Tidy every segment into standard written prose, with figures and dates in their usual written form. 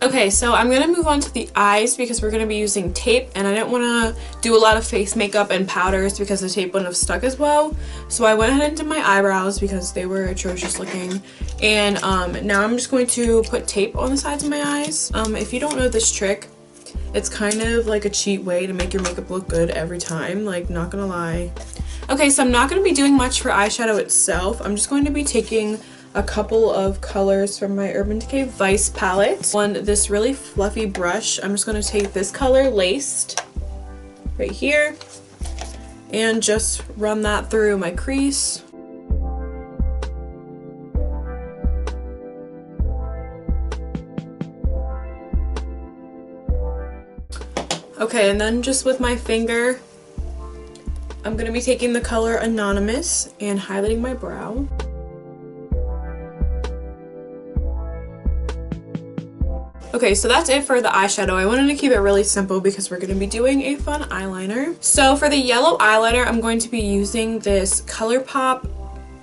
Okay, so I'm going to move on to the eyes because we're going to be using tape, and I didn't want to do a lot of face makeup and powders because the tape wouldn't have stuck as well. So I went ahead and did my eyebrows because they were atrocious looking. And now I'm just going to put tape on the sides of my eyes. If you don't know this trick, it's kind of like a cheat way to make your makeup look good every time, like, not gonna lie. Okay, so I'm not going to be doing much for eyeshadow itself. I'm just going to be taking a couple of colors from my Urban Decay Vice palette on this really fluffy brush. I'm just going to take this color, Laced, right here, and just run that through my crease. Okay, and then just with my finger, I'm going to be taking the color Anonymous and highlighting my brow. Okay, so that's it for the eyeshadow. I wanted to keep it really simple because we're going to be doing a fun eyeliner. So for the yellow eyeliner, I'm going to be using this ColourPop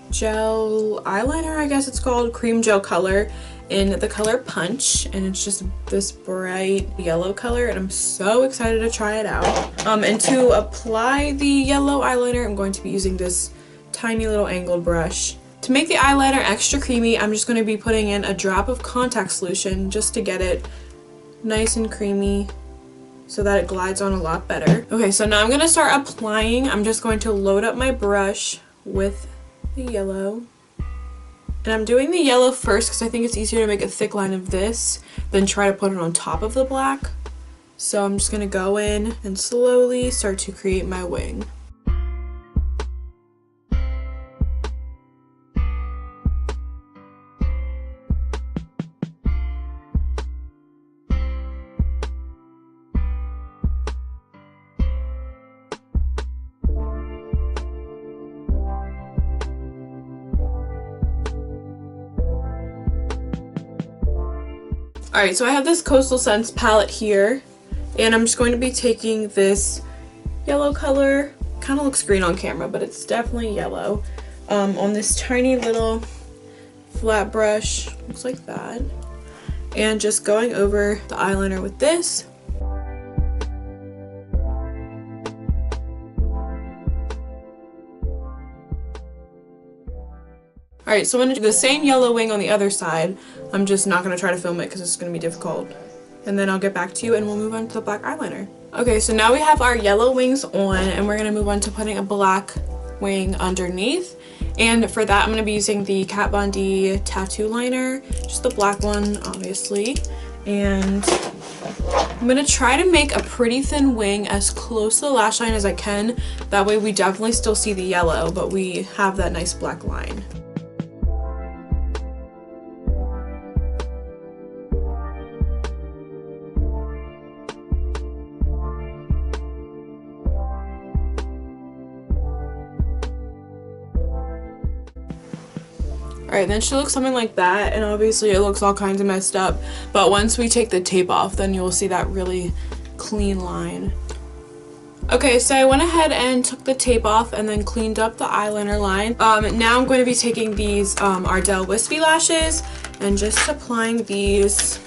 gel eyeliner, I guess it's called, cream gel color in the color Punch, and it's just this bright yellow color, and I'm so excited to try it out. And to apply the yellow eyeliner, I'm going to be using this tiny little angled brush. To make the eyeliner extra creamy, I'm just going to be putting in a drop of contact solution just to get it nice and creamy so that it glides on a lot better. Okay, so now I'm going to start applying. I'm just going to load up my brush with the yellow. And I'm doing the yellow first because I think it's easier to make a thick line of this than try to put it on top of the black. So I'm just going to go in and slowly start to create my wing. Alright, so I have this Coastal Scents palette here, and I'm just going to be taking this yellow color, kind of looks green on camera, but it's definitely yellow, on this tiny little flat brush, looks like that, and just going over the eyeliner with this. Alright, so I'm going to do the same yellow wing on the other side. I'm just not going to try to film it because it's going to be difficult. And then I'll get back to you and we'll move on to the black eyeliner. Okay, so now we have our yellow wings on, and we're going to move on to putting a black wing underneath. And for that, I'm going to be using the Kat Von D tattoo liner, just the black one, obviously. And I'm going to try to make a pretty thin wing as close to the lash line as I can. That way we definitely still see the yellow, but we have that nice black line. Alright, then she looks something like that, and obviously it looks all kinds of messed up, but once we take the tape off, then you'll see that really clean line. Okay, so I went ahead and took the tape off and then cleaned up the eyeliner line. Now I'm going to be taking these Ardell Wispy lashes and just applying these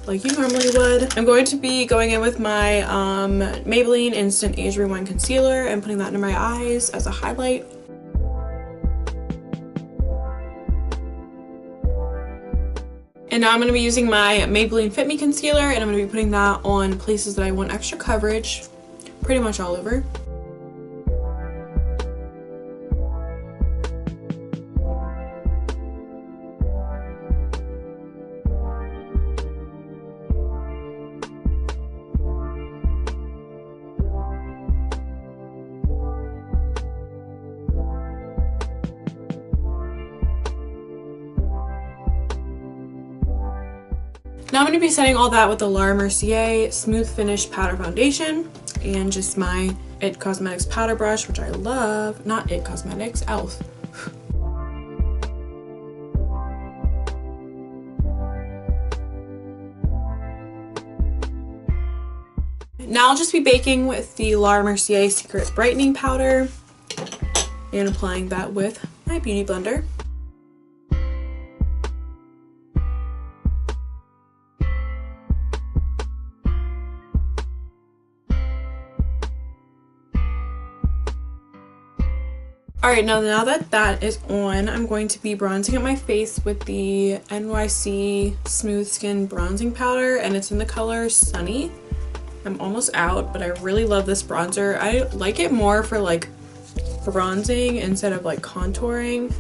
like you normally would. I'm going to be going in with my Maybelline Instant Age Rewind Concealer and putting that under my eyes as a highlight. And now I'm going to be using my Maybelline Fit Me Concealer, and I'm going to be putting that on places that I want extra coverage, pretty much all over. Now I'm going to be setting all that with the Laura Mercier Smooth Finish Powder Foundation and just my IT Cosmetics powder brush, which I love. Not IT Cosmetics, e.l.f. Now I'll just be baking with the Laura Mercier Secret Brightening Powder and applying that with my Beauty Blender. Alright, now that that is on, I'm going to be bronzing up my face with the NYC Smooth Skin Bronzing Powder, and it's in the color Sunny. I'm almost out, but I really love this bronzer. I like it more for like bronzing instead of like contouring.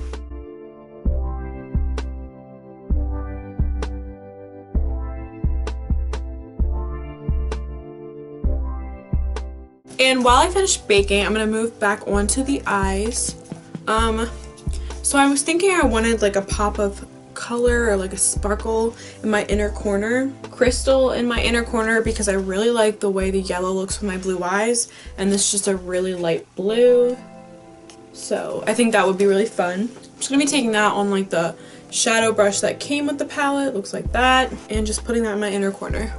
And while I finish baking, I'm going to move back onto the eyes. So I was thinking I wanted like a pop of color or like a sparkle in my inner corner. Crystal in my inner corner because I really like the way the yellow looks with my blue eyes. And this is just a really light blue. So I think that would be really fun. I'm just going to be taking that on like the shadow brush that came with the palette. Looks like that. And just putting that in my inner corner.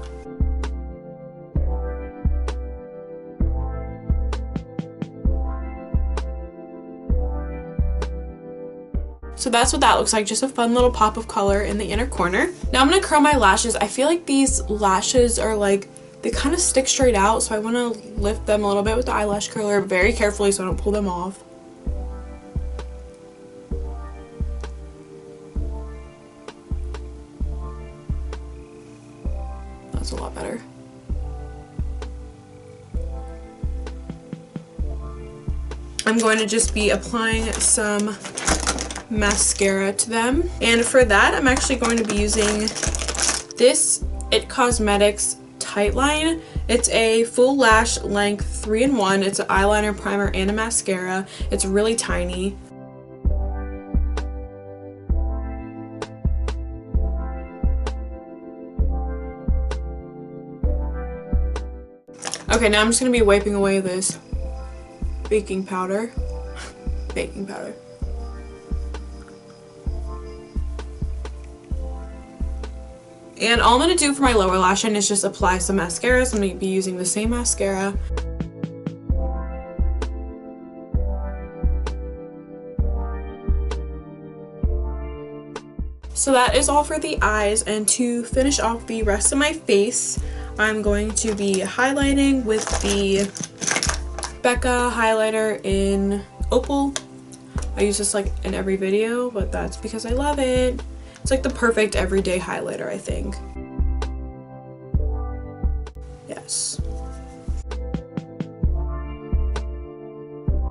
So that's what that looks like, just a fun little pop of color in the inner corner. Now I'm going to curl my lashes. I feel like these lashes are like, they kind of stick straight out, so I want to lift them a little bit with the eyelash curler very carefully so I don't pull them off. That's a lot better. I'm going to just be applying some mascara to them, and for that I'm actually going to be using this It Cosmetics Tightline. It's a full lash length 3-in-1. It's an eyeliner, primer, and a mascara. It's really tiny. Okay, now I'm just going to be wiping away this baking powder. And all I'm going to do for my lower lash line is just apply some mascara. So I'm going to be using the same mascara. So that is all for the eyes, and to finish off the rest of my face, I'm going to be highlighting with the Becca highlighter in Opal. I use this like in every video, but that's because I love it. It's like the perfect everyday highlighter, I think. Yes.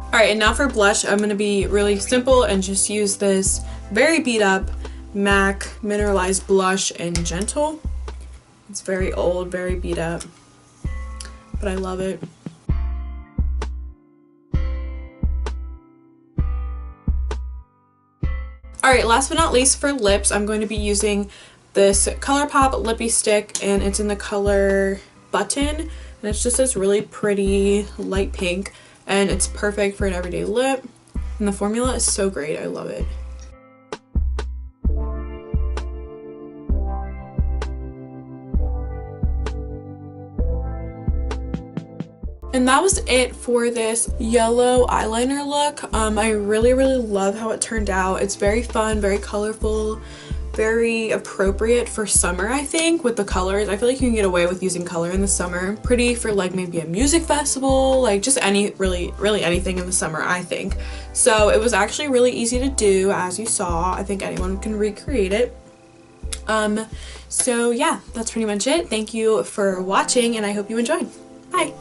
Alright, and now for blush, I'm going to be really simple and just use this very beat up MAC Mineralized Blush in Gentle. It's very old, very beat up, but I love it. Alright, last but not least for lips, I'm going to be using this ColourPop Lippy Stick, and it's in the color Button, and it's just this really pretty light pink, and it's perfect for an everyday lip, and the formula is so great. I love it. And that was it for this yellow eyeliner look. I really love how it turned out. It's very fun, very colorful, very appropriate for summer, I think, with the colors. I feel like you can get away with using color in the summer. Pretty for like maybe a music festival, like just really anything in the summer, I think. So it was actually really easy to do, as you saw. I think anyone can recreate it. So yeah, that's pretty much it. Thank you for watching, and I hope you enjoyed. Bye!